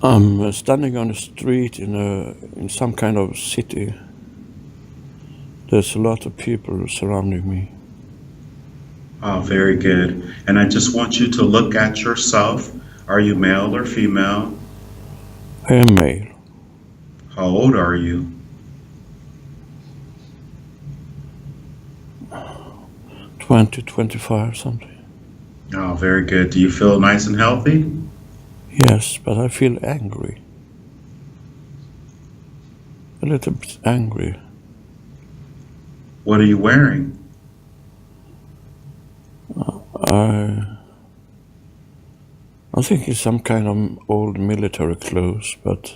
I'm standing on a street in some kind of city. There's a lot of people surrounding me. Oh, very good. And I just want you to look at yourself. Are you male or female? I am male, How old are you? 20, 25, something. Oh, very good. Do you feel nice and healthy? Yes, but I feel angry. A little bit angry. What are you wearing? I I think it's some kind of old military clothes, but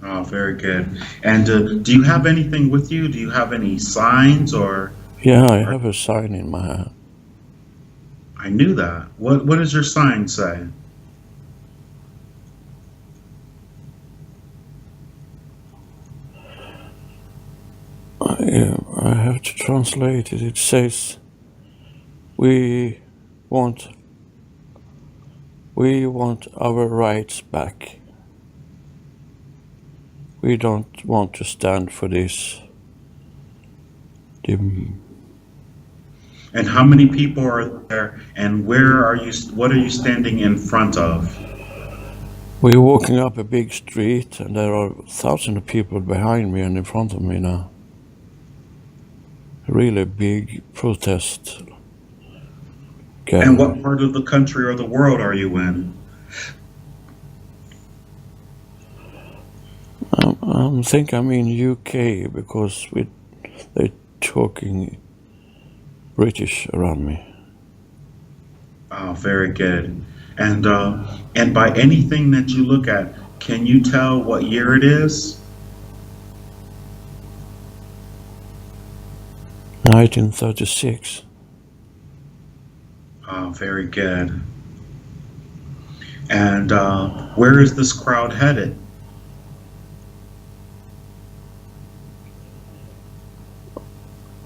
Oh, very good. And do you have anything with you? Do you have any signs yeah, I or have a sign in my hand. I knew that. What does your sign say? I have to translate it. It says, "We want, we want our rights back. We don't want to stand for this. The- And how many people are there? And where are you? What are you standing in front of? We're walking up a big street, and there are thousands of people behind me and in front of me now. A really big protest And what gathering. part of the country or the world are you in? I think I'm in UK because they're talking British around me. Oh, very good. And by anything that you look at, can you tell what year it is? 1936. Oh, very good. And where is this crowd headed?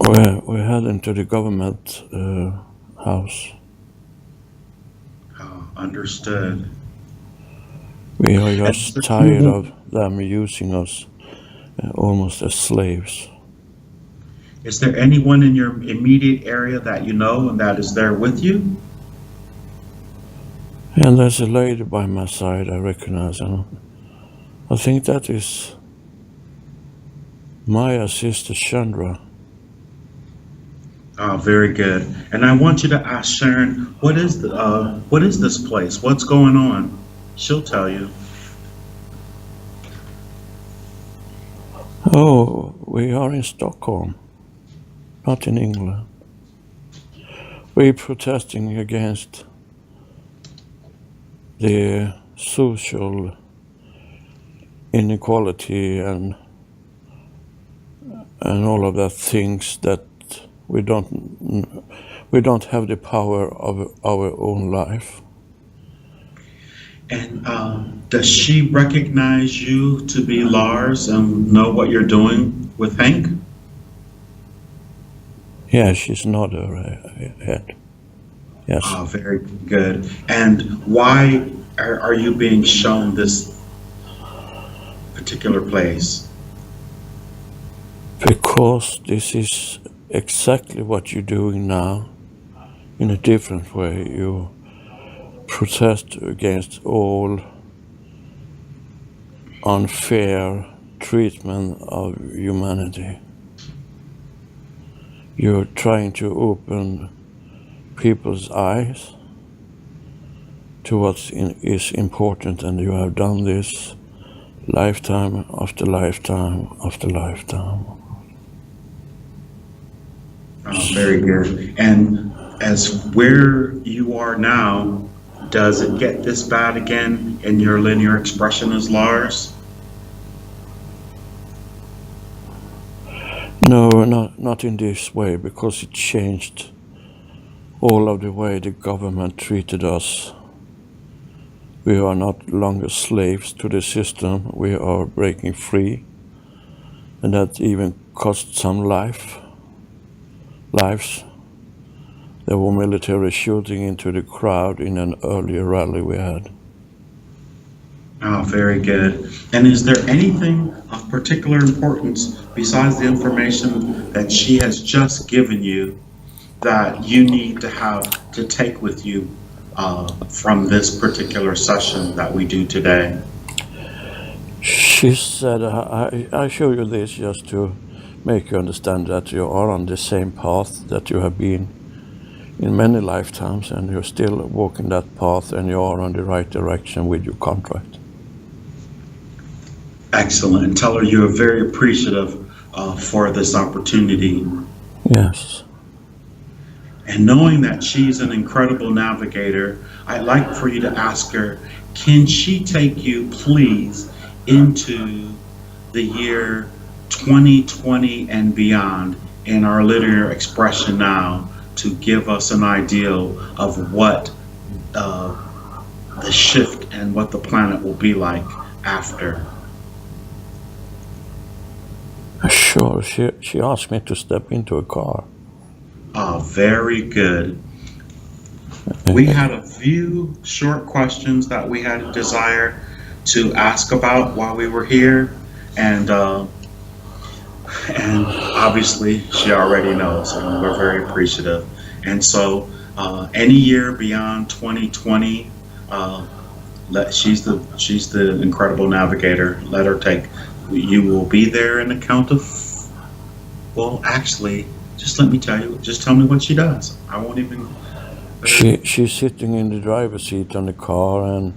We're heading to the government house. Oh, understood. We are And is just there tired of anyone, them using us almost as slaves. is there anyone in your immediate area that you know and that is there with you? And there's a lady by my side I recognize her. I think that is Maya's sister Chandra. Oh, very good. And I want you to ask Sharon, what is this place? What's going on? She'll tell you. Oh, we are in Stockholm, not in England. We're protesting against the social inequality and all of that things that we don't we don't have the power of our own life. And does she recognize you to be Lars and know what you're doing with Hank? Yeah, she's not her head. Yes, Ah, very good. And why are you being shown this particular place? because this is exactly what you're doing now in a different way. You protest against all unfair treatment of humanity. You're trying to open people's eyes to what is important, and you have done this lifetime after lifetime after lifetime. Very good. And as where you are now, does it get this bad again in your linear expression as Lars? No, not in this way, because it changed all of the way the government treated us. We are not longer slaves to the system. We are breaking free, and that even cost some lives. There were military shooting into the crowd in an earlier rally we had. Oh, very good. And is there anything of particular importance besides the information that she has just given you that you need to have to take with you from this particular session that we do today? She said, I show you this just to make you understand that you are on the same path that you have been in many lifetimes, and you're still walking that path, and you are on the right direction with your contract. Excellent. And tell her you are very appreciative for this opportunity. Yes. And knowing that she's an incredible navigator, I'd like for you to ask her, can she take you, please, into the year 2020 and beyond in our linear expression now to give us an idea of what uh, the shift and what the planet will be like after? Sure, she asked me to step into a car. Very good. We had a few short questions that we had a desire to ask about while we were here, and and obviously she already knows, and we're very appreciative. And so, any year beyond 2020, uh, she's the incredible navigator. Let her take. You will be there in the count of. Well, actually, just let me tell you. Just tell me what she does. I won't even. She's sitting in the driver's seat on the car, and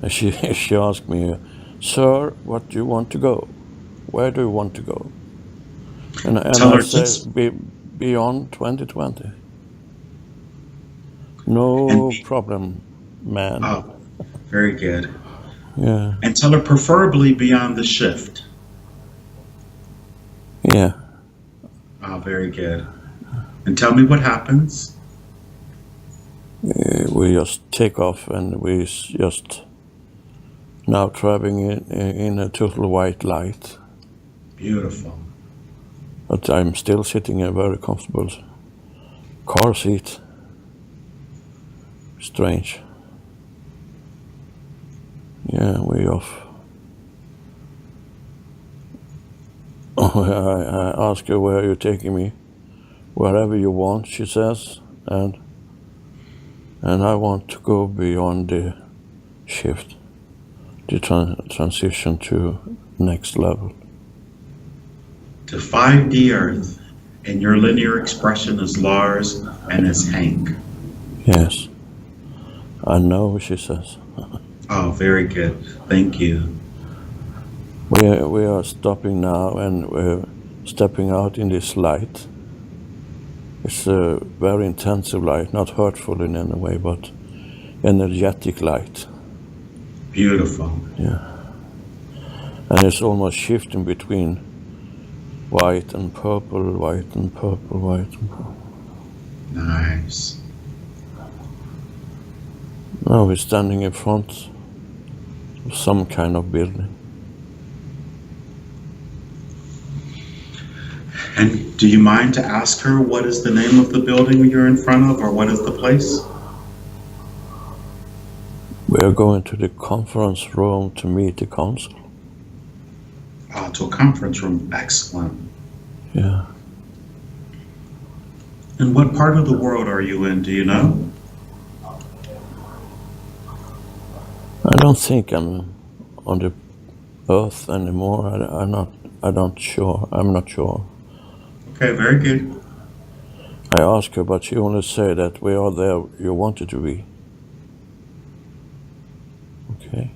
she she asked me, "Sir, what do you want to go? Where do you want to go?" And Tell I her say, just beyond 2020. and No be. problem, man. Oh, very good. Yeah, And tell her preferably beyond the shift. yeah. Very good. And tell me what happens. We just take off, and we just now traveling in a total white light. Beautiful. But I'm still sitting in a very comfortable car seat. Strange. Yeah, we off. Oh, I ask her, where are you taking me? Wherever you want, she says, and I want to go beyond the shift, the transition to next level. To 5D Earth, and your linear expression is Lars and is Hank. Yes, I know, she says. Oh, very good. Thank you. We are stopping now, and we're stepping out in this light. It's a very intensive light, not hurtful in any way, but energetic light. Beautiful. Yeah. And it's almost shifting between white and purple, white and purple, white and purple. Nice. Now we're standing in front of some kind of building. And do you mind to ask her what is the name of the building you're in front of, or what is the place? We're going to the conference room to meet the council. To a conference room. Excellent. Yeah. And what part of the world are you in? Do you know? I don't think I'm on the earth anymore. I'm not sure. Okay, very good. I asked her, but she only said that we are there you wanted to be. Okay.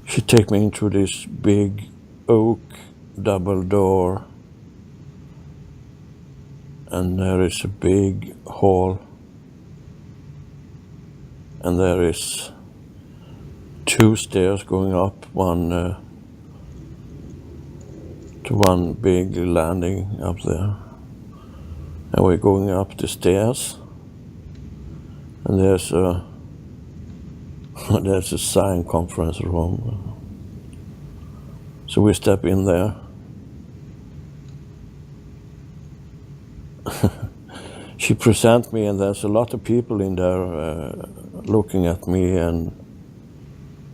She take me into this big oak double door, and there is a big hall, and there is 2 stairs going up, one to one big landing up there, and we're going up the stairs, and there's a sign conference room. So we step in there. She present me, and there's a lot of people in there looking at me, and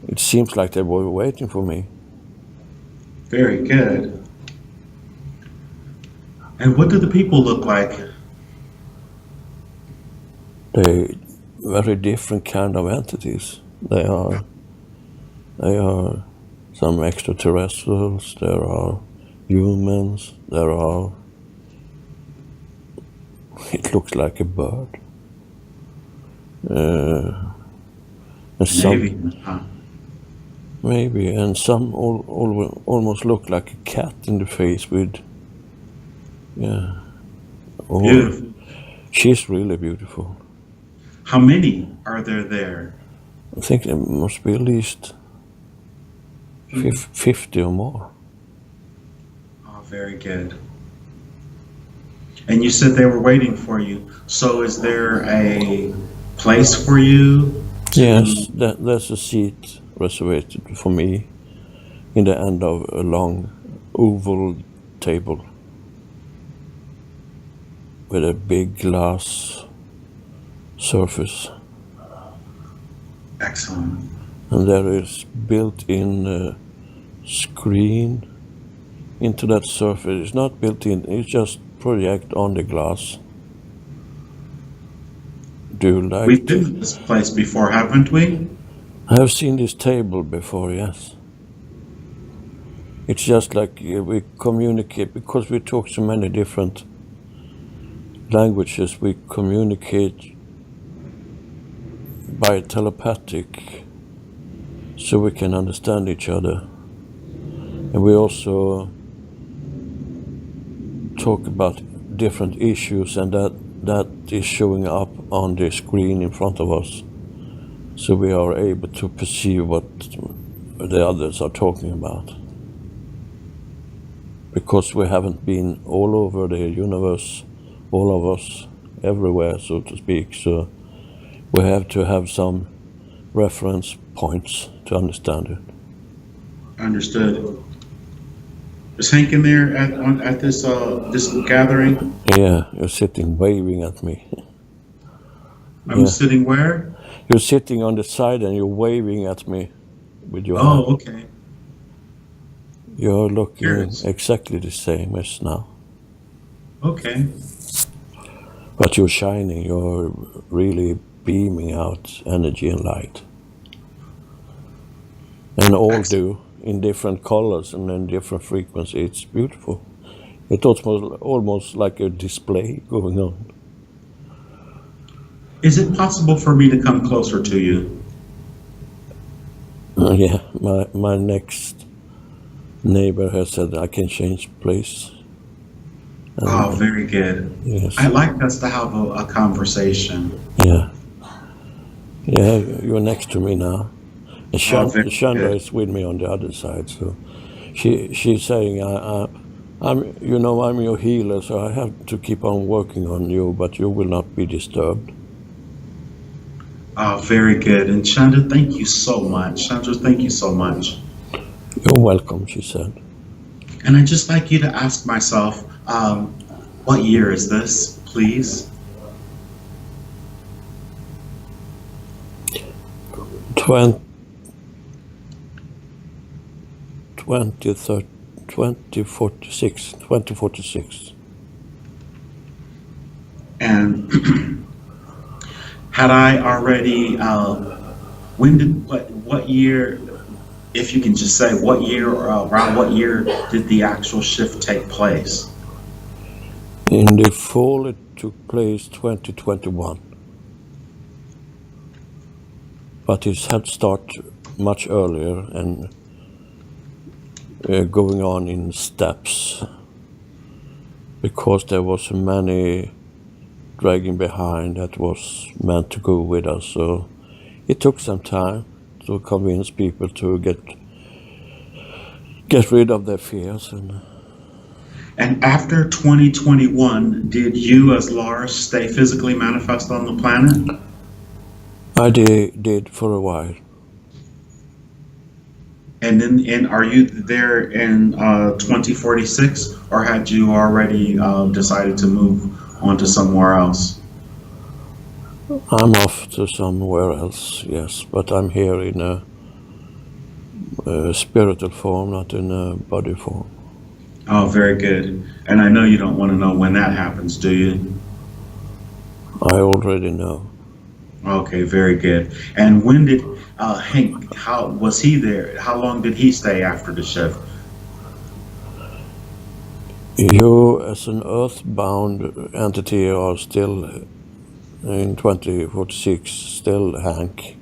It seems like they were waiting for me. Very good. And what do the people look like? They very different kind of entities. They are some extraterrestrials, there are humans, there are, it looks like a bird. And some, maybe, and some almost look like a cat in the face with, yeah. Beautiful. She's really beautiful. How many are there? I think there must be at least 50 or more. Oh, very good. And you said they were waiting for you. So is there a place for you? Yes, there's a seat reserved for me in the end of a long oval table with a big glass surface. Excellent. And there is built-in screen into that surface. It's not built in, it's just project on the glass. Do you like We've been to this place before, haven't we? I have seen this table before, yes. It's just like we communicate, because we talk so many different languages, we communicate by telepathic, so we can understand each other. And we also talk about different issues, and that is showing up on the screen in front of us, so we are able to perceive what the others are talking about. Because we haven't been all over the universe, all of us, everywhere, so to speak, so we have to have some reference points to understand it. Understood. Is Hank in there at this gathering? Yeah, you're sitting waving at me. I'm sitting where? You're sitting on the side and you're waving at me with your hand. Oh, okay. You're looking exactly the same as now. Okay. But you're shining, you're really beaming out energy and light. And all do, in different colors and in different frequencies. It's beautiful. It's almost like a display going on. Is it possible for me to come closer to you? Yeah, my next neighbor has said I can change place. Oh, very good. Yes. I'd like us to have a conversation. Yeah. Yeah, you're next to me now. And Chandra is with me on the other side, so she's saying I'm your healer, so I have to keep on working on you, but you will not be disturbed. Oh, very good. And Chandra, thank you so much. Chandra, thank you so much. You're welcome, she said. And I'd just like you to ask myself, what year is this, please? 2046. And had I already, what year, if you can just say what year, around what year did the actual shift take place? In the fall, it took place 2021. But it had started much earlier and going on in steps, because there was many dragging behind that was meant to go with us. So it took some time to convince people to get rid of their fears. And after 2021, did you as Lars stay physically manifest on the planet? I did for a while. And then, are you there in 2046, or had you already decided to move on to somewhere else? I'm off to somewhere else, yes, but I'm here in spiritual form, not in a body form. Oh, very good. And I know you don't want to know when that happens, do you? I already know. Okay, very good. And when did Hank? How was he there? How long did he stay after the shift? You, as an earthbound entity, are still in 2046, still Hank.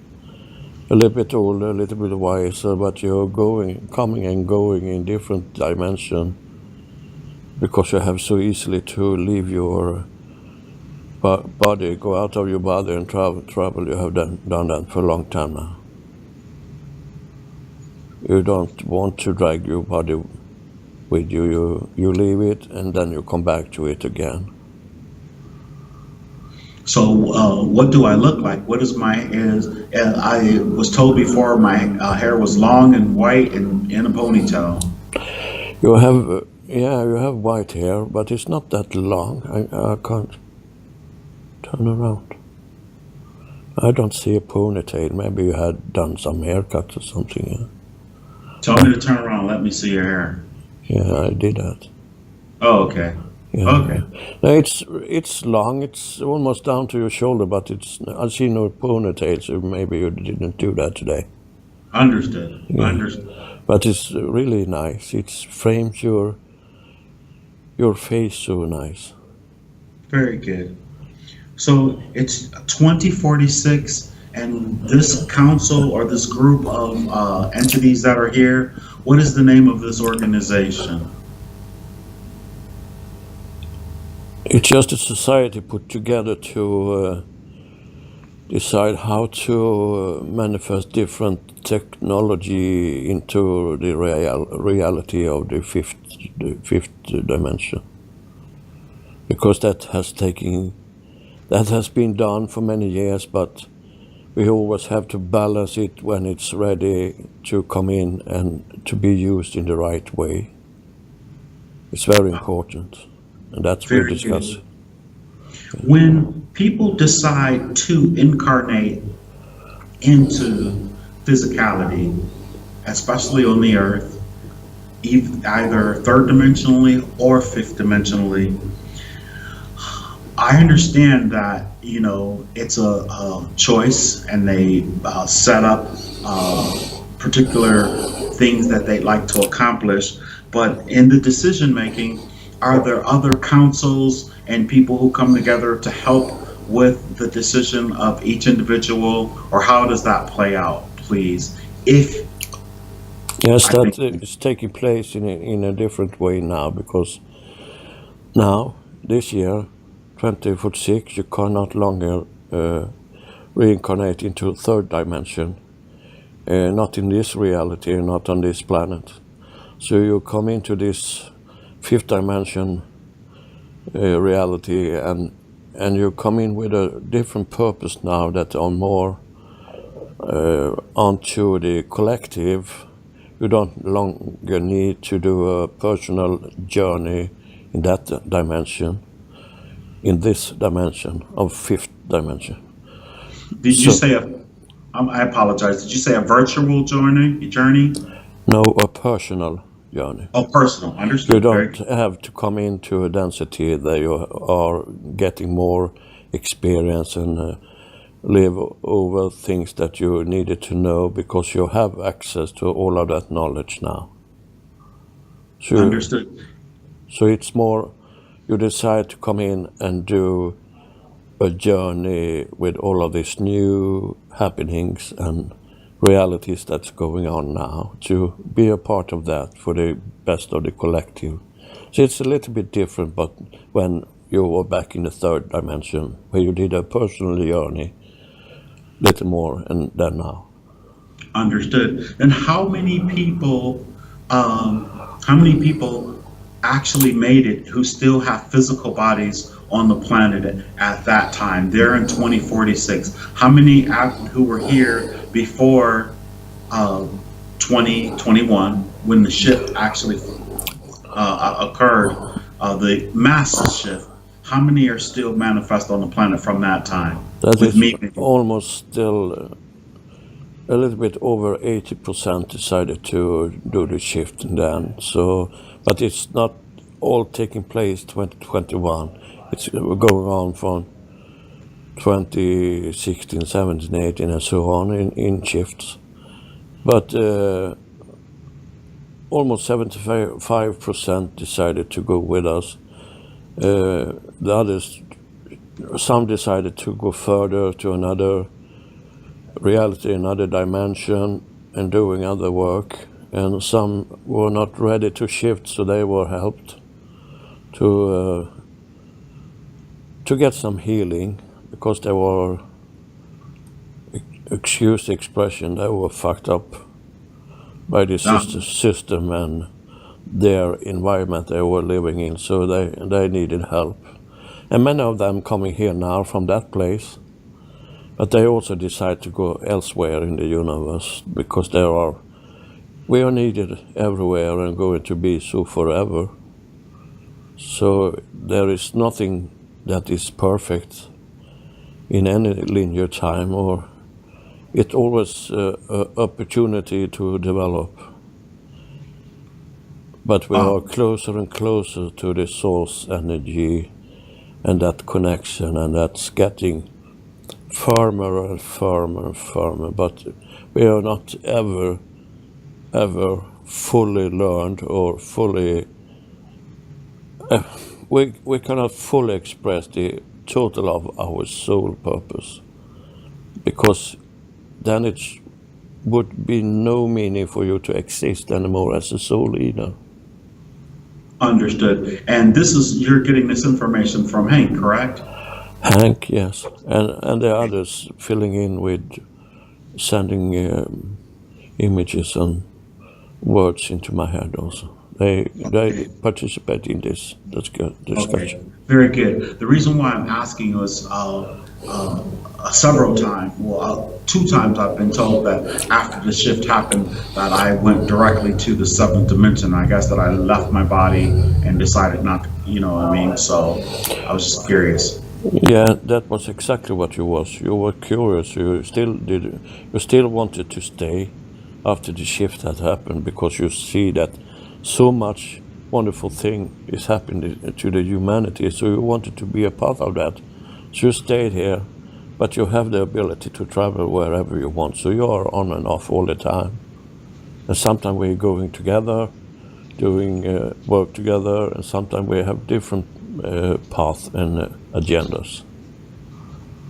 A little bit older, a little bit wiser, but you're coming and going in different dimension because you have so easily to leave your body, go out of your body and travel. You have done that for a long time now. You don't want to drag your body with you. You leave it and then you come back to it again. So, what do I look like? What is my is? I was told before my hair was long and white and in a ponytail. You have, you have white hair, but it's not that long. I can't turn around. I don't see a ponytail. Maybe you had done some haircut or something. Tell me to turn around. Let me see your hair. Yeah, I did that. Oh, okay. Yeah. Okay. No, it's long. It's almost down to your shoulder, but I see no ponytail, so maybe you didn't do that today. Understood. Yeah. Understood. But it's really nice. It frames your face so nice. Very good. So it's 2046, and this council or this group of entities that are here, what is the name of this organization? It's just a society put together to decide how to manifest different technology into the reality of the fifth dimension. Because that has been done for many years, but we always have to balance it when it's ready to come in and to be used in the right way. It's very important, and that's what we discuss. When people decide to incarnate into physicality, especially on the earth, either third dimensionally or fifth dimensionally, I understand that it's a choice, and they set up particular things that they'd like to accomplish. But in the decision making, are there other councils and people who come together to help with the decision of each individual, or how does that play out, please? Yes, that is taking place in a different way now, because now, this year, 2046, you can not longer reincarnate into a third dimension, not in this reality, not on this planet. So you come into this fifth dimension reality, and you come in with a different purpose now that are more onto the collective. You don't longer need to do a personal journey in that dimension, in this dimension of fifth dimension. Did you say I apologize. Did you say a virtual journey? No, a personal journey. Oh, personal. Understood. You don't have to come into a density that you are getting more experience and live over things that you needed to know, because you have access to all of that knowledge now. So, understood. So it's more, you decide to come in and do a journey with all of these new happenings and realities that's going on now, to be a part of that for the best of the collective. So it's a little bit different, but when you were back in the third dimension, where you did a personal journey, little more, and then now. Understood. And how many people actually made it who still have physical bodies on the planet at that time? They're in 2046. How many who were here before 2021, when the shift actually occurred, the mass shift? How many are still manifest on the planet from that time? That is almost still a little bit over 80% decided to do the shift then. So, but it's not all taking place 2021. It's going on from 2016, 17, 18 and so on in shifts. But almost 75% decided to go with us. The others, some decided to go further to another reality, another dimension, and doing other work. And some were not ready to shift, so they were helped to get some healing, because they were, excuse the expression, they were fucked up by the system and their environment they were living in, so they needed help. And many of them coming here now from that place, but they also decide to go elsewhere in the universe, because we are needed everywhere and going to be so forever. So there is nothing that is perfect in any linear time, or it's always an opportunity to develop. But we are closer and closer to the source energy and that connection, and that's getting firmer and firmer and firmer. But we are not ever fully learned or fully... we cannot fully express the total of our soul purpose, because then it would be no meaning for you to exist anymore as a soul either. Understood. And you're getting this information from Hank, correct? Hank, yes. And the others filling in with sending images and words into my head also. They participate in this discussion. Okay. Very good. The reason why I'm asking was several times, two times I've been told that after the shift happened that I went directly to the seventh dimension. I guess that I left my body and decided not to, you know what I mean? So I was just curious. Yeah, that was exactly what you was. You were curious. You still wanted to stay after the shift had happened, because you see that so much wonderful thing is happening to the humanity, so you wanted to be a part of that. So you stayed here, but you have the ability to travel wherever you want, so you are on and off all the time. And sometimes we're going together, doing work together, and sometimes we have different paths and agendas.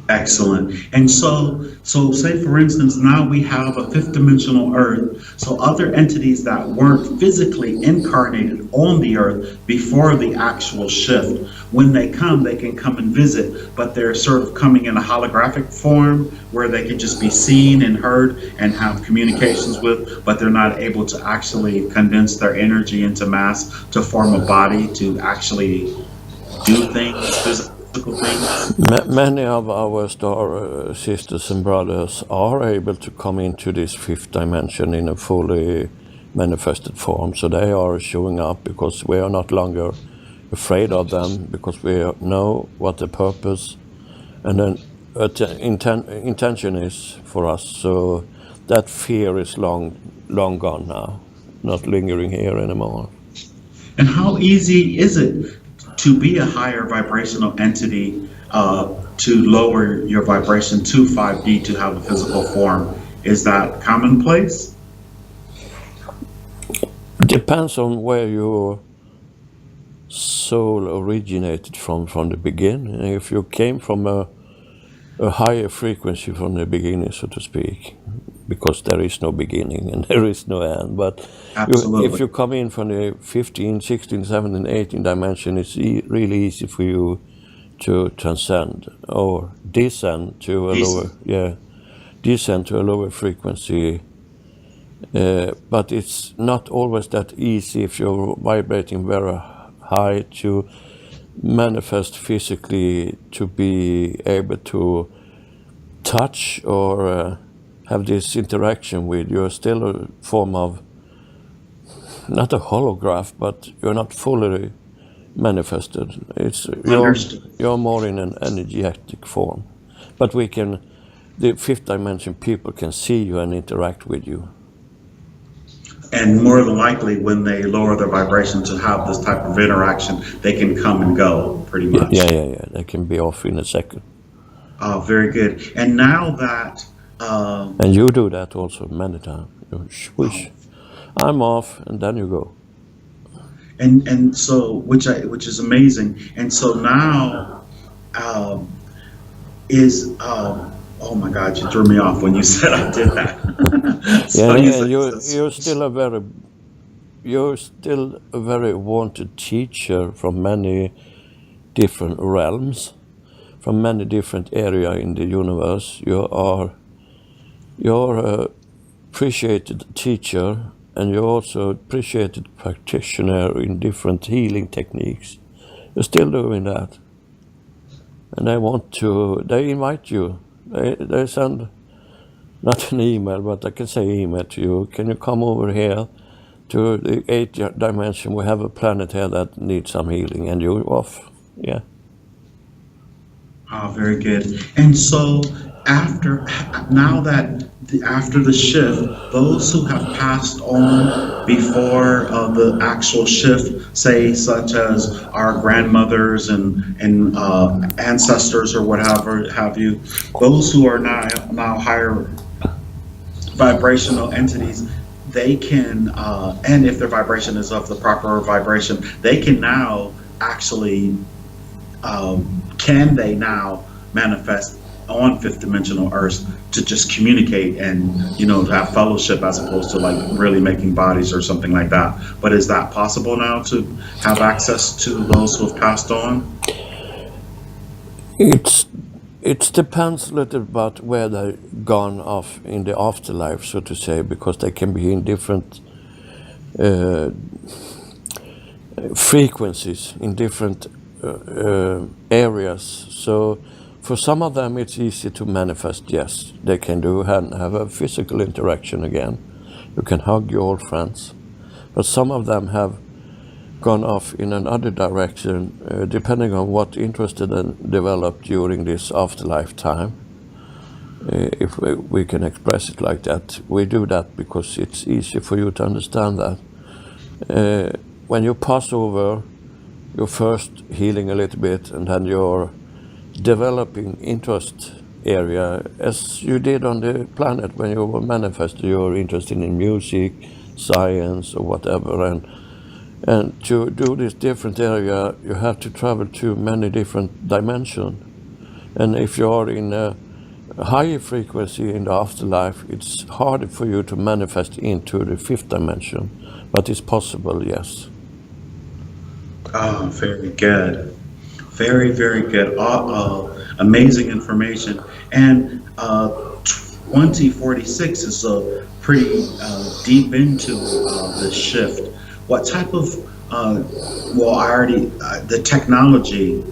Excellent. And so say for instance, now we have a fifth dimensional Earth. So other entities that weren't physically incarnated on the Earth before the actual shift, when they can come and visit, but they're sort of coming in a holographic form where they can just be seen and heard and have communications with, but they're not able to actually condense their energy into mass to form a body to actually do things, physical things. Many of our star sisters and brothers are able to come into this fifth dimension in a fully manifested form. So they are showing up because we are not longer afraid of them, because we know what the purpose and then intention is for us. So that fear is long gone now, not lingering here anymore. And how easy is it to be a higher vibrational entity, to lower your vibration to 5D to have a physical form? Is that commonplace? Depends on where your soul originated from the beginning. If you came from a higher frequency from the beginning, so to speak, because there is no beginning and there is no end. But if you come in from the 15, 16, 17, 18 dimension, it's really easy for you to transcend or descend to a lower frequency. But it's not always that easy if you're vibrating very high to manifest physically, to be able to touch or have this interaction with. You're still a form of, not a holograph, but you're not fully manifested. You're more in an energetic form. But we can the fifth dimension people can see you and interact with you. And more than likely, when they lower their vibration to have this type of interaction, they can come and go pretty much. Yeah. They can be off in a second. Oh, very good. And now that and you do that also many times. You swish. I'm off, and then you go. And so which is amazing. And so now is oh my God, you threw me off when you said I did that. So you're still a very wanted teacher from many different realms, from many different areas in the universe. You're a appreciated teacher, and you're also appreciated practitioner in different healing techniques. You're still doing that. And they invite you. They send, not an email, but I can say email to you. Can you come over here to the 8th dimension? We have a planet here that needs some healing, and you're off. Yeah. Oh, very good. And so after the shift, those who have passed on before the actual shift, say such as our grandmothers and ancestors or whatever have you, those who are now higher vibrational entities, they can, and if their vibration is of the proper vibration, they can now actually, can they now manifest on fifth dimensional Earth to just communicate and have fellowship as opposed to like really making bodies or something like that. But is that possible now to have access to those who have passed on? It depends a little about where they've gone off in the afterlife, so to say, because they can be in different frequencies, in different areas. So for some of them, it's easy to manifest, yes. They can do and have a physical interaction again. You can hug your old friends. But some of them have gone off in another direction, depending on what interested and developed during this afterlife time. If we can express it like that. We do that because it's easy for you to understand that. When you pass over, you're first healing a little bit, and then you're developing interest area, as you did on the planet when you were manifested. You're interested in music, science, or whatever, and to do this different area, you have to travel to many different dimensions. And if you're in a higher frequency in the afterlife, it's harder for you to manifest into the fifth dimension, but it's possible, yes. Oh, very good. Very, very good. Amazing information. And 2046 is pretty deep into the shift. What type of, the technology.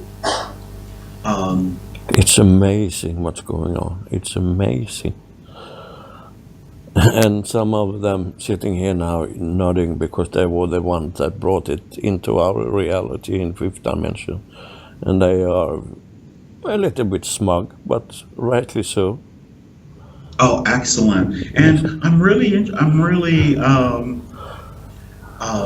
It's amazing what's going on. It's amazing. And some of them sitting here now nodding because they were the ones that brought it into our reality in fifth dimension. And they are a little bit smug, but rightly so. Oh, excellent! And I'm really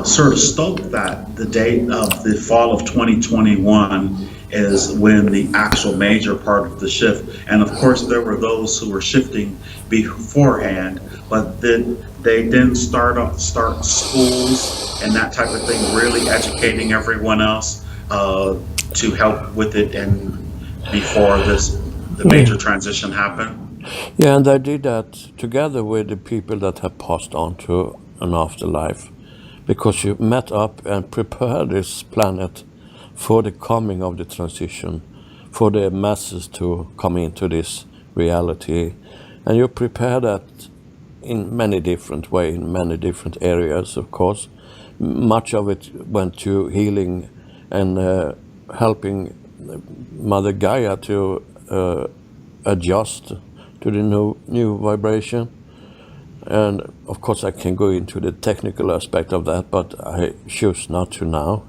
sort of stoked that the date of the fall of 2021 is when the actual major part of the shift. And of course, there were those who were shifting beforehand, but then they didn't start schools and that type of thing, really educating everyone else to help with it, and before the major transition happened. Yeah, and they did that together with the people that have passed on to an afterlife, because you met up and prepared this planet for the coming of the transition, for the masses to come into this reality. And you prepare that in many different ways, in many different areas, of course. Much of it went to healing and helping Mother Gaia to adjust to the new vibration. And of course I can go into the technical aspect of that, but I choose not to now.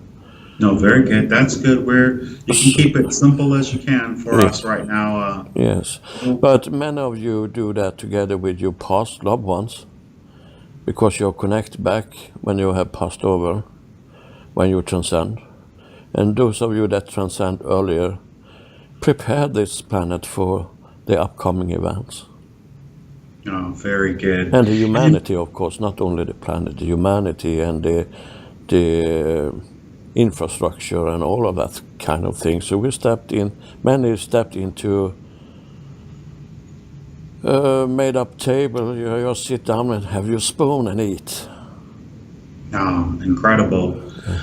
No, very good. That's good. Where you can keep it simple as you can for Yeah, us right now. yes. Well, But many of you do that together with your past loved ones because you're connected back when you have passed over, when you transcend. And those of you that transcend earlier, prepare this planet for the upcoming events. oh, very good. And the And humanity, of course, not only the planet, the humanity and the infrastructure and all of that kind of thing. So many stepped into a made up table. You just sit down and have your spoon and eat. incredible. Yeah.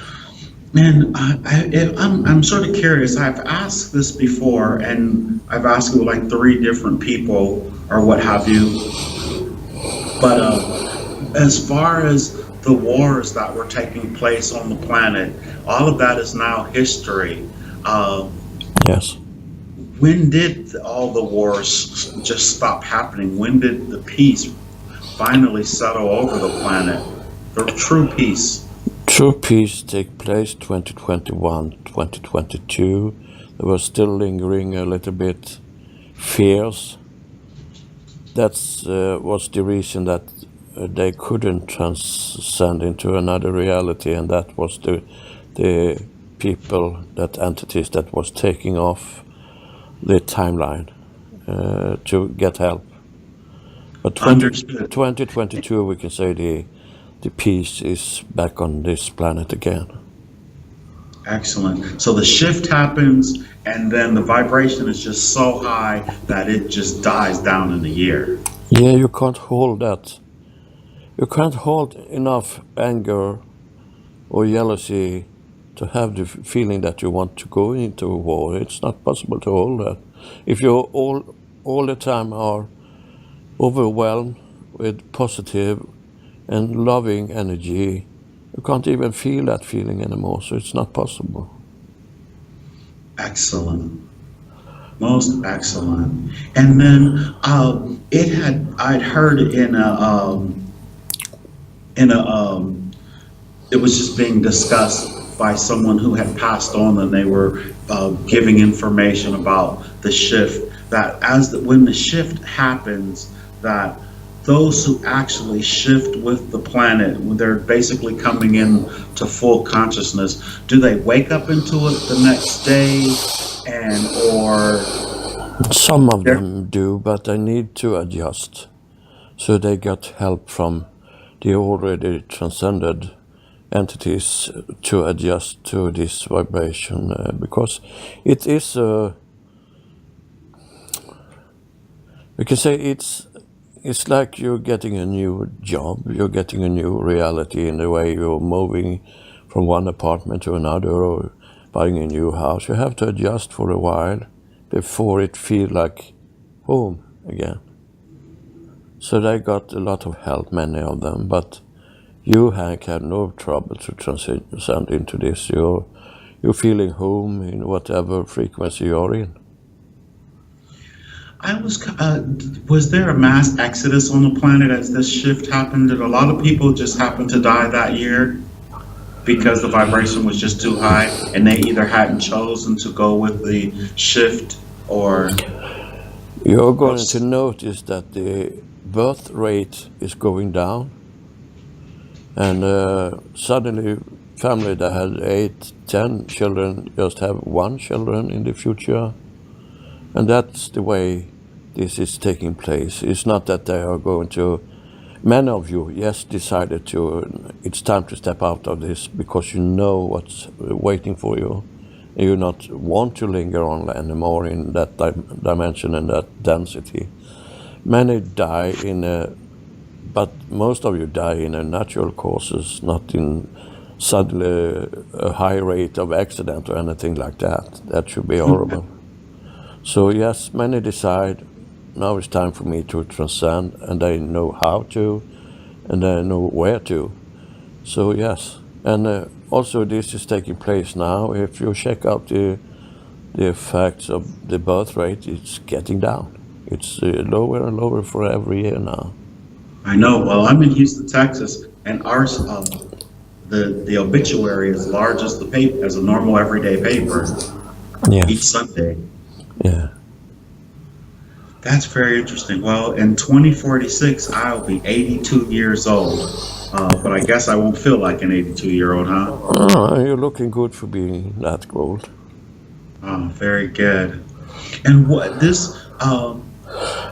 Man, I'm sort of curious. I've asked this before, and I've asked it with like three different people or what have you. But as far as the wars that were taking place on the planet, all of that is now history. Uh, Yes. when did all the wars just stop happening? When did the peace finally settle over the planet? The true peace. True peace take place 2021, 2022. There was still lingering a little bit fears. That's was the reason that they couldn't transcend into another reality, and that was the people, that entities that was taking off the timeline to get help. But Understood. 2022, we can say the peace is back on this planet again. Excellent. So the shift happens, and then the vibration is just so high that it just dies down in a year. Yeah, you can't hold that. You can't hold enough anger or jealousy to have the feeling that you want to go into a war. It's not possible to hold that. If you all the time are overwhelmed with positive and loving energy, you can't even feel that feeling anymore. So it's not possible. Excellent. Most excellent. And then I'd heard in a it was just being discussed by someone who had passed on, and they were giving information about the shift, that when the shift happens, that those who actually shift with the planet, when they're basically coming in to full consciousness, do they wake up into it the next day, and or Some of they're them do, but they need to adjust. So they got help from the already transcended entities to adjust to this vibration, because it is we can say it's like you're getting a new job, you're getting a new reality in the way you're moving from one apartment to another or buying a new house. You have to adjust for a while before it feels like home again. So they got a lot of help, many of them, but you, Hank, had no trouble to transcend into this. You're feeling home in whatever frequency you're in. was there a mass exodus on the planet as this shift happened? Did a lot of people just happen to die that year because the vibration was just too high, and they either hadn't chosen to go with the shift, or You're going to notice that the birth rate is going down, and suddenly family that had 8, 10 children just have 1 children in the future. And that's the way this is taking place. It's not that they are going to, many of you, yes, decided it's time to step out of this because you know what's waiting for you. You not want to linger on anymore in that dimension and that density. Many die but most of you die in a natural causes, not in suddenly a high rate of accident or anything like that. That should be horrible. So yes, many decide, now it's time for me to transcend, and they know how to, and they know where to. So yes, and also this is taking place now. If you check out the effects of the birth rate, it's getting down. It's lower and lower for every year now. I know. Well, I'm in Houston, Texas, and the obituary as large as the paper, as a normal everyday paper each Yes. Sunday. Yeah. That's very interesting. Well, in 2046, I'll be 82 years old. But I guess I won't feel like an 82-year-old, huh? Oh, you're looking good for being that old. Oh, very good. And what this, okay.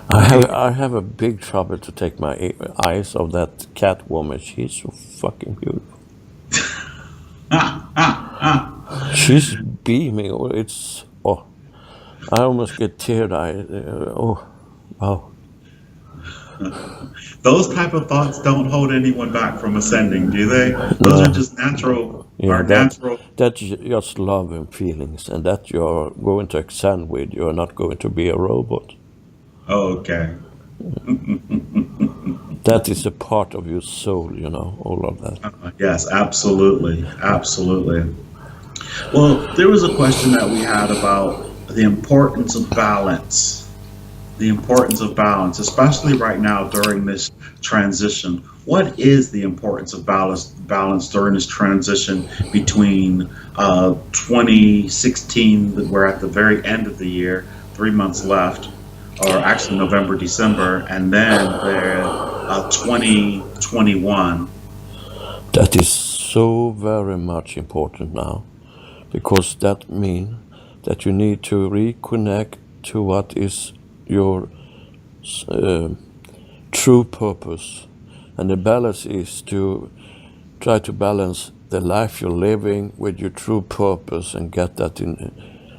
I have a big trouble to take my eyes off that cat woman. She's so fucking beautiful. Ah, ah, ah. She's beaming. Oh, it's I almost get teared eyed. Oh, wow. Those type of thoughts don't hold anyone back from ascending, do they? Those are No. just natural, Yeah, our natural. that's just love and feelings, and that you're going to ascend with. You're not going to be a robot. Oh, okay. That is a part of your soul, all of that. Yes, absolutely. Absolutely. Well, there was a question that we had about the importance of balance. The importance of balance, especially right now during this transition. What is the importance of balance during this transition between 2016, that we're at the very end of the year, 3 months left, or actually November, December, and then the 2021? That is so very much important now, because that means that you need to reconnect to what is your true purpose. And the balance is to try to balance the life you're living with your true purpose and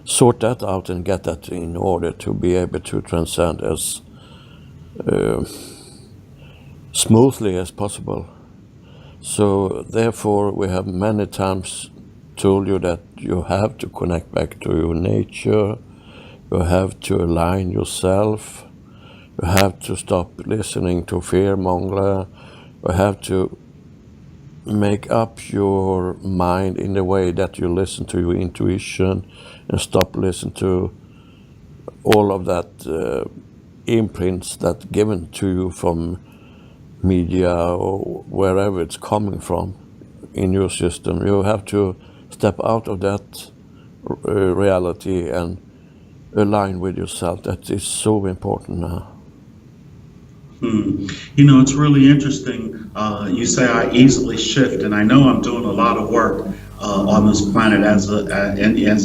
sort that out and get that in order to be able to transcend as smoothly as possible. So therefore we have many times told you that you have to connect back to your nature, you have to align yourself, you have to stop listening to fear-monger, you have to make up your mind in the way that you listen to your intuition and stop listening to all of that imprints that given to you from media or wherever it's coming from in your system. You have to step out of that reality and align with yourself. That is so important now. It's really interesting. You say I easily shift, and I know I'm doing a lot of work on this planet as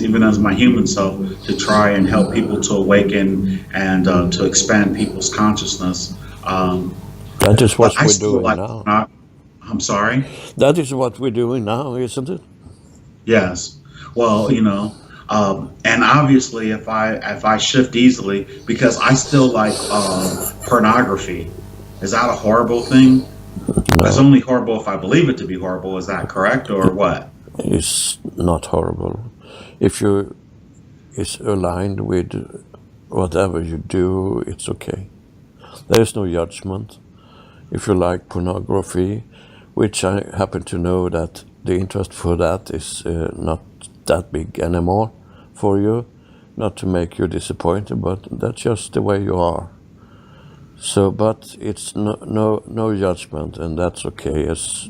even as my human self to try and help people to awaken and to expand people's consciousness. That is But what I we're still doing like now. not. I'm sorry. That is what we're doing now, isn't it? Yes. Well, and obviously, if I shift easily, because I still like pornography. Is that a horrible thing? It's No, only horrible if I believe it to be horrible. Is that correct or what? it's not horrible. If you is aligned with whatever you do, it's okay. There is no judgment. If you like pornography, which I happen to know that the interest for that is not that big anymore for you, not to make you disappointed, but that's just the way you are. So, but it's no judgment, and that's okay. As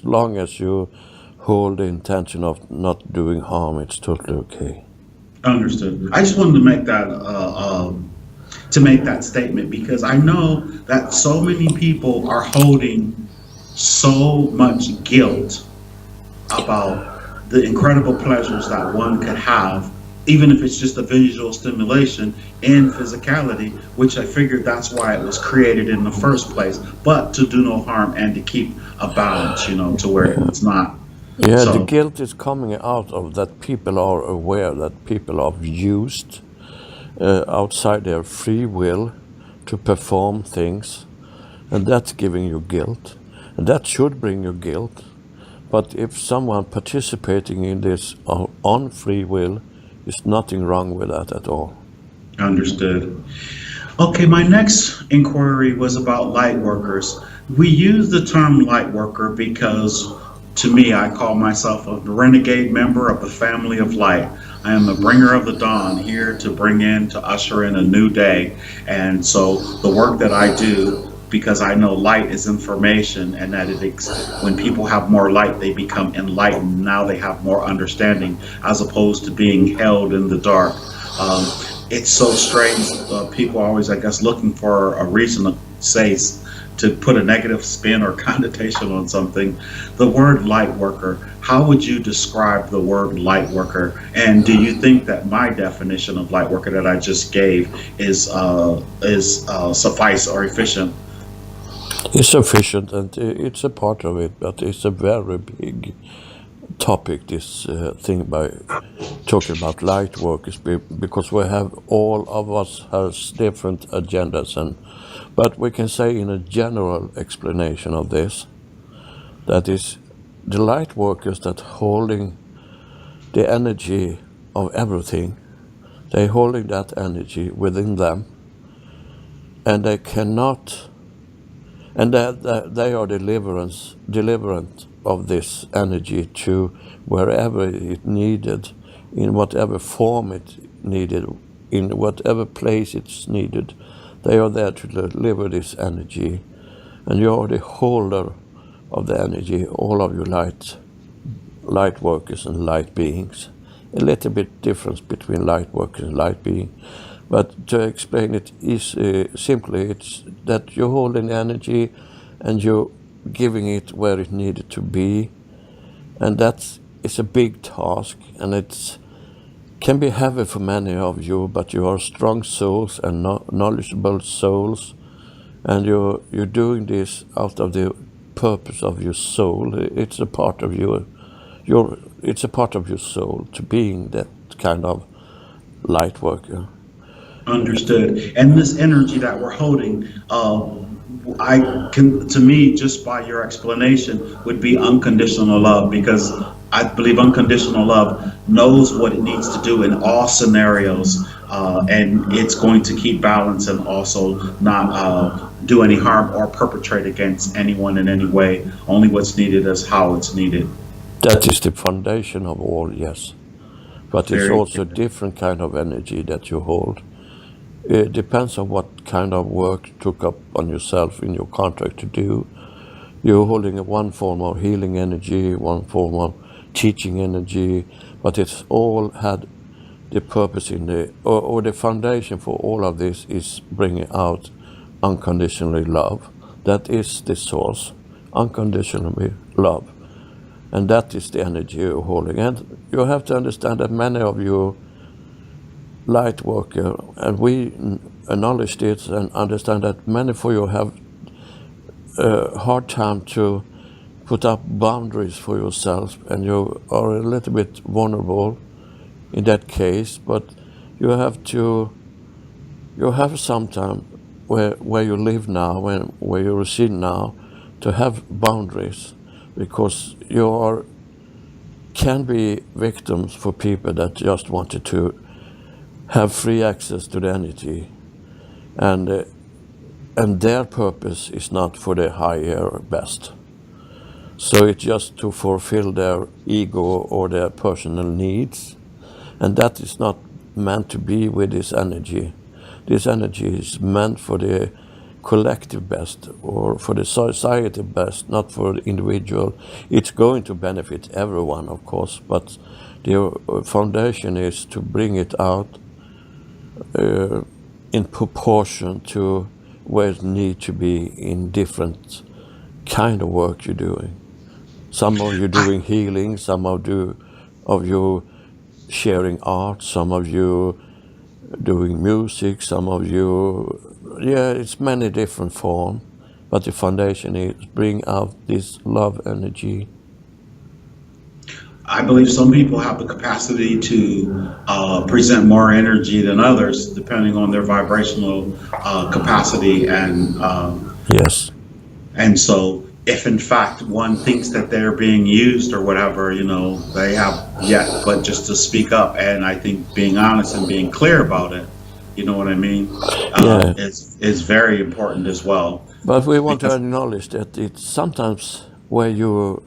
long as you hold the intention of not doing harm, it's totally okay. Understood. I just wanted to make that statement because I know that so many people are holding so much guilt about the incredible pleasures that one could have, even if it's just a visual stimulation in physicality, which I figured that's why it was created in the first place, but to do no harm and to keep a balance, to where it's not. Yeah, the So, guilt is coming out of that people are aware that people are used outside their free will to perform things, and that's giving you guilt. And that should bring you guilt. But if someone participating in this on free will, there's nothing wrong with that at all. understood. Okay, my next inquiry was about light workers. We use the term light worker because, to me, I call myself a renegade member of the family of light. I am the bringer of the dawn, here to usher in a new day. And so the work that I do because I know light is information, and that when people have more light, they become enlightened. Now they have more understanding, as opposed to being held in the dark. Um, it's so strange. People are always, I guess, looking for a reason to say to put a negative spin or connotation on something. The word light worker, how would you describe the word light worker? And do you think that my definition of light worker that I just gave is suffice or efficient? It's sufficient, and it's a part of it, but it's a very big topic, this thing by talking about light workers, because we have, all of us has different agendas, but we can say in a general explanation of this, that is the light workers that holding the energy of everything, they holding that energy within them, and they cannot, and they are deliverant of this energy to wherever it needed, in whatever form it needed, in whatever place it's needed. They are there to deliver this energy, and you are the holder of the energy, all of you light workers and light beings. A little bit difference between light workers and light being, but to explain it is simply, it's that you're holding energy and you're giving it where it needed to be, and it's a big task, and it can be heavy for many of you, but you are strong souls and knowledgeable souls, and you're doing this out of the purpose of your soul. It's a part of it's a part of your soul to being that kind of light worker. Understood. And this energy that we're holding, I can, to me, just by your explanation, would be unconditional love, because I believe unconditional love knows what it needs to do in all scenarios, and it's going to keep balance and also not do any harm or perpetrate against anyone in any way. Only what's needed is how it's needed. That is the foundation of all, yes. But it's Very also a different kind of energy that you hold. It depends on what kind of work you took up on yourself in your contract to do. You're holding one form of healing energy, one form of teaching energy, but it's all had the purpose in or the foundation for all of this is bringing out unconditionally love. That is the source, unconditionally love. And that is the energy you're holding. And you have to understand that many of you light worker, and we acknowledge this and understand that many of you have a hard time to put up boundaries for yourself, and you are a little bit vulnerable in that case, but you have some time where you live now, where you reside now, to have boundaries, because can be victims for people that just wanted to have free access to the energy, and their purpose is not for the higher best. So it's just to fulfill their ego or their personal needs, and that is not meant to be with this energy. This energy is meant for the collective best, or for the society best, not for the individual. It's going to benefit everyone, of course, but the foundation is to bring it out in proportion to where it needs to be in different kind of work you're doing. Some of you doing healing, some of you sharing art, some of you doing music, some of you, it's many different forms, but the foundation is bring out this love energy. I believe some people have the capacity to present more energy than others, depending on their vibrational capacity, Yes. and so if in fact one thinks that they're being used or whatever, they have yet but just to speak up. And I think being honest and being clear about it, you know what I mean, Yeah. is very important as well. But we want to Because acknowledge that it's sometimes where you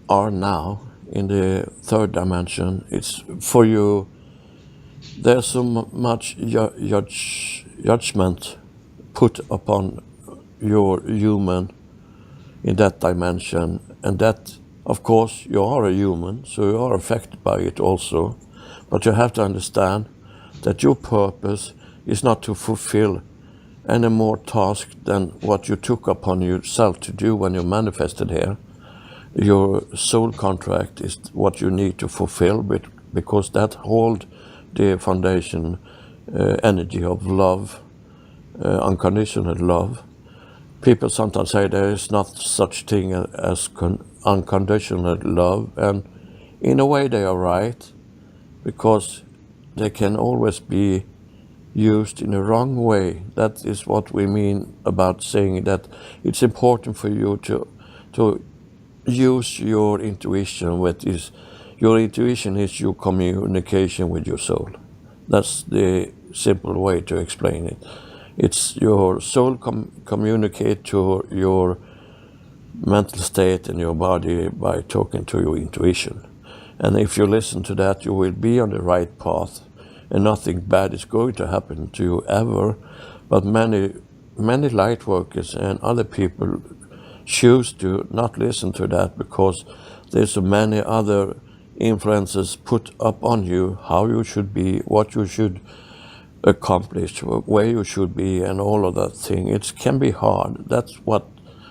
are now in the third dimension, it's for you, there's so much judgment put upon you're human in that dimension, and that, of course, you are a human, so you are affected by it also. But you have to understand that your purpose is not to fulfill any more task than what you took upon yourself to do when you manifested here. Your soul contract is what you need to fulfill, because that holds the foundation energy of love, unconditional love. People sometimes say there is not such thing as unconditional love, and in a way they are right, because they can always be used in a wrong way. That is what we mean about saying that it's important for you to use your intuition, which is your intuition is your communication with your soul. That's the simple way to explain it. It's your soul communicate to your mental state and your body by talking to your intuition. And if you listen to that, you will be on the right path, and nothing bad is going to happen to you ever. But many light workers and other people choose to not listen to that, because there's so many other influences put up on you, how you should be, what you should accomplish, where you should be, and all of that thing. It can be hard. That's what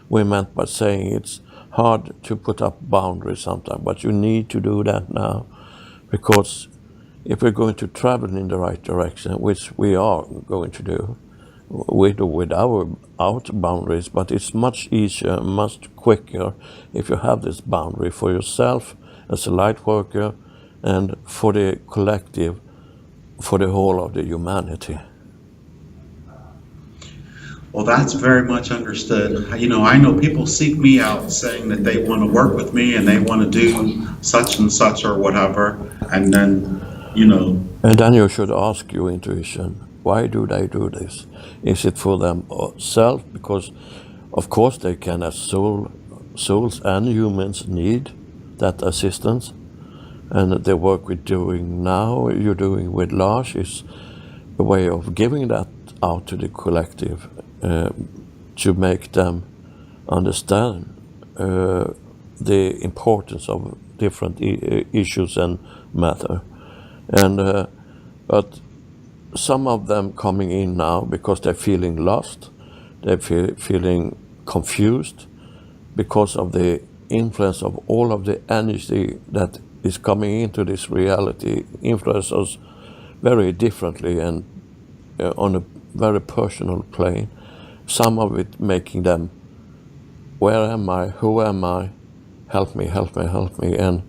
we meant by saying it's hard to put up boundaries sometimes, but you need to do that now, because if we're going to travel in the right direction, which we are going to do, we do with our boundaries, but it's much easier, much quicker if you have this boundary for yourself as a light worker and for the collective, for the whole of the humanity. Well, that's very much understood. I know people seek me out saying that they want to work with me and they want to do such and such or whatever, and then, And then you should ask your intuition, why do they do this? Is it for themselves? Because, of course, they can, as souls and humans, need that assistance. And the work we're doing now, you're doing with Lars, is a way of giving that out to the collective, to make them understand the importance of different issues and matter. And but some of them coming in now because they're feeling lost, they're feeling confused because of the influence of all of the energy that is coming into this reality, influence us very differently and on a very personal plane. Some of it making them, where am I, who am I, help me, help me, help me. And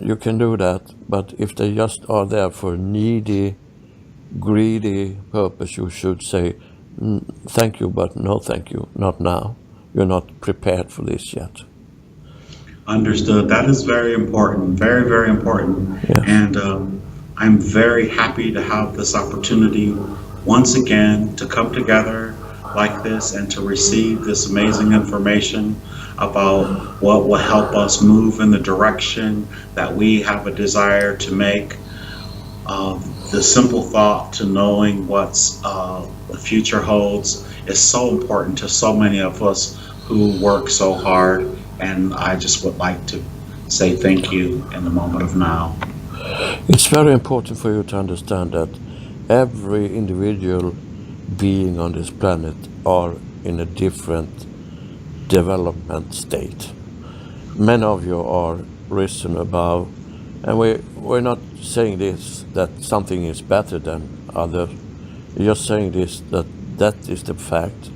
you can do that, but if they just are there for needy, greedy purpose, you should say, thank you, but no thank you, not now. You're not prepared for this yet. Understood. That is very important, very, very important. Yes. And I'm very happy to have this opportunity once again to come together like this and to receive this amazing information about what will help us move in the direction that we have a desire to make. The simple thought to knowing what's the future holds is so important to so many of us who work so hard, and I just would like to say thank you in the moment of now. It's very important for you to understand that every individual being on this planet are in a different development state. Many of you are risen above, and we're not saying this that something is better than others. We're just saying this that is the fact.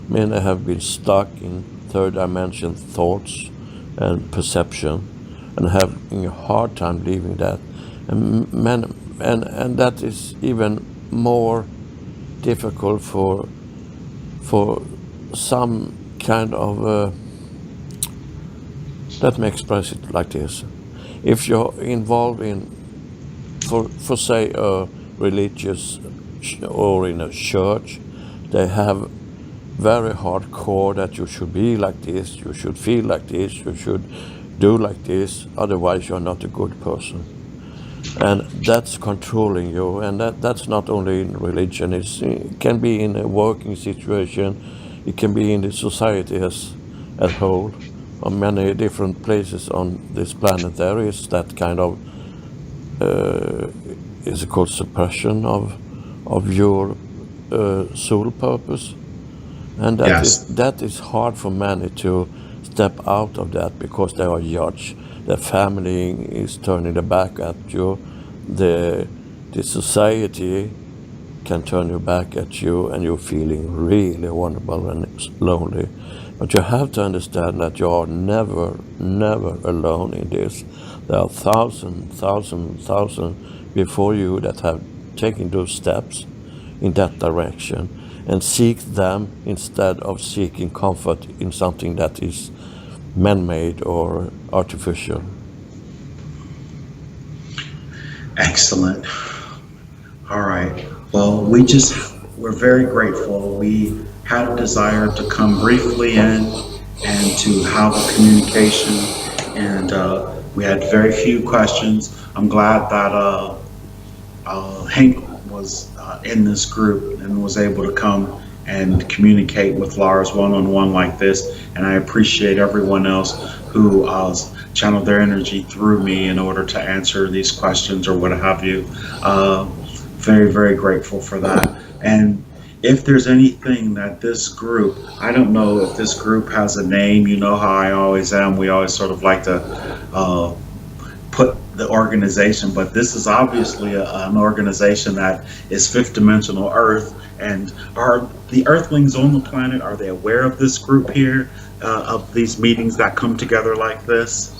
Many have been stuck in third dimension thoughts and perception and having a hard time leaving that. And that is even more difficult for some kind of let me express it like this. If you're involved in, for say, a religious or in a church, they have very hardcore that you should be like this, you should feel like this, you should do like this, otherwise you're not a good person. And that's controlling you, and that's not only in religion, it can be in a working situation, It can be in the society as whole. On many different places on this planet, there is that kind of is it called suppression of your soul purpose, and Yes. that is hard for many to step out of that because they are judged. Their family is turning their back at you. The society can turn your back at you, and you're feeling really vulnerable and lonely. But you have to understand that you are never, never alone in this. There are thousands before you that have taken those steps in that direction, and seek them instead of seeking comfort in something that is man-made or artificial. Excellent. All right. Well, we're very grateful. We had a desire to come briefly in and to have a communication, and we had very few questions. I'm glad that Hank was in this group and was able to come and communicate with Lars one on one like this. And I appreciate everyone else who channeled their energy through me in order to answer these questions or what have you. Very, very grateful for that. And if there's anything that this group, I don't know if this group has a name, you know how I always am. We always sort of like to put the organization, but this is obviously an organization that is fifth dimensional Earth. And are the Earthlings on the planet, are they aware of this group here, of these meetings that come together like this?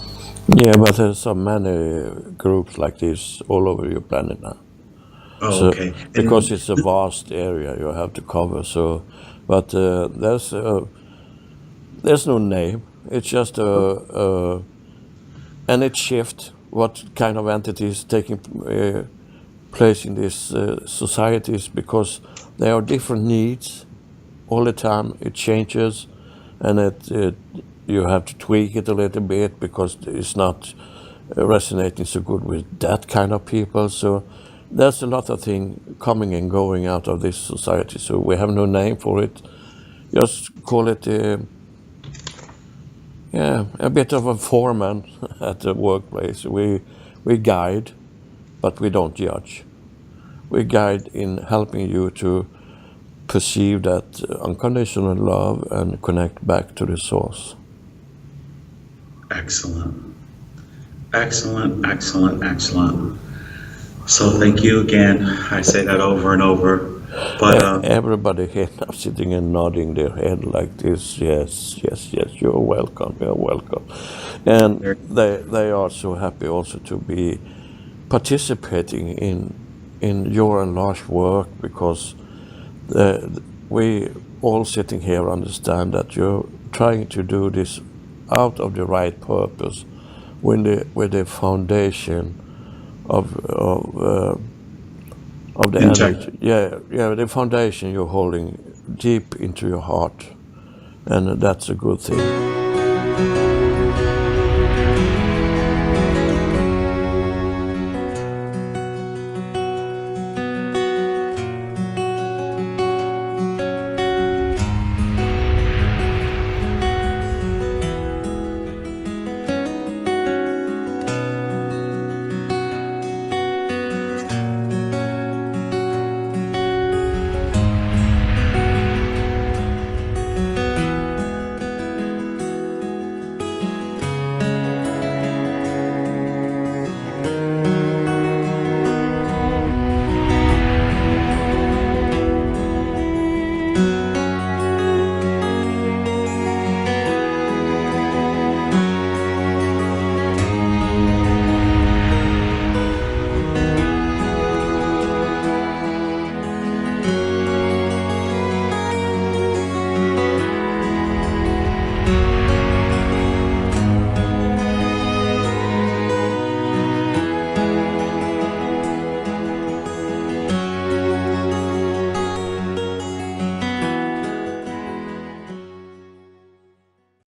Yeah, but there's so many groups like this all over your planet now. Oh, So okay. because And it's a vast area you have to cover. So, but there's no name. It's just and it shifts what kind of entities taking place in these societies, because there are different needs all the time. It changes, and you have to tweak it a little bit because it's not resonating so good with that kind of people. So there's a lot of things coming and going out of this society. So we have no name for it. Just call it a bit of a foreman at the workplace. We guide, but we don't judge. We guide in helping you to perceive that unconditional love and connect back to the source. excellent, excellent, excellent, excellent. So thank you again. I say that over and over. But Everybody here now sitting and nodding their head like this. Yes, yes, yes. You're welcome. You're welcome. And they are so happy also to be participating in your and Lars' work, because we all sitting here understand that you're trying to do this out of the right purpose, with the foundation of the inject. energy. Yeah, the foundation you're holding deep into your heart, and that's a good thing.